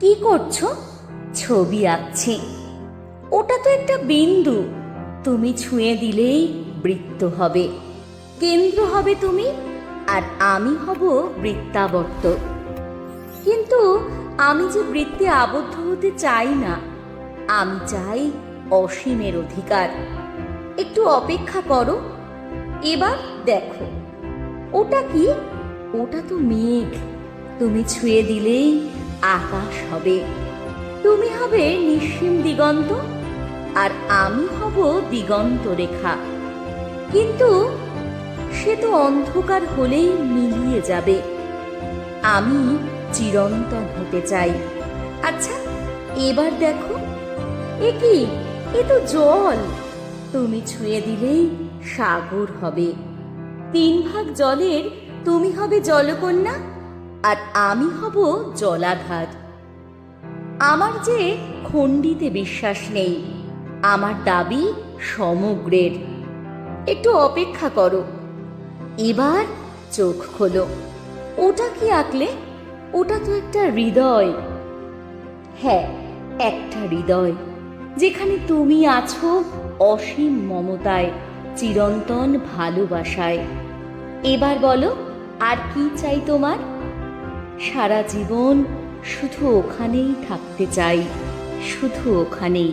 কি করছো? ছবি আঁকছি। ওটা তো একটা বিন্দু, তুমি ছুঁয়ে দিলেই বৃত্ত হবে। কেন্দ্র হবে তুমি, আর আমি হব বৃত্তাবর্ত। কিন্তু আমি যে বৃত্তে আবদ্ধ হতে চাই না, আমি চাই অসীমের অধিকার। একটু অপেক্ষা করো, এবার দেখো। ওটা কি? ওটা তো মেঘ, তুমি ছুঁয়ে দিলেই আকাশ হবে। তুমি হবে নিঃসীম দিগন্ত, আর আমি হব দিগন্ত রেখা। কিন্তু সে তো অন্ধকার হলেই মিলিয়ে যাবে। আমি চিরন্তন হতে চাই। আচ্ছা, এবার দেখো। এ কি? এ তো জল, তুমি ছুঁয়ে দিলেই সাগর হবে। 3 ভাগ জলের তুমি হবে জলকন্যা, আর আমি হব জলাধার। আমার যে খণ্ডিতে বিশ্বাস নেই, আমার দাবি সমগ্রের। একটু অপেক্ষা করো, এবার চোখ খোলো। ওটা কি আঁকলে? ওটা তো একটা হৃদয়। হ্যাঁ, একটা হৃদয়, যেখানে তুমি আছো অসীম মমতায়, চিরন্তন ভালোবাসায়। এবার বলো, আর কি চাই তোমার? সারা জীবন শুধু ওখানেই থাকতে চাই, শুধু ওখানেই।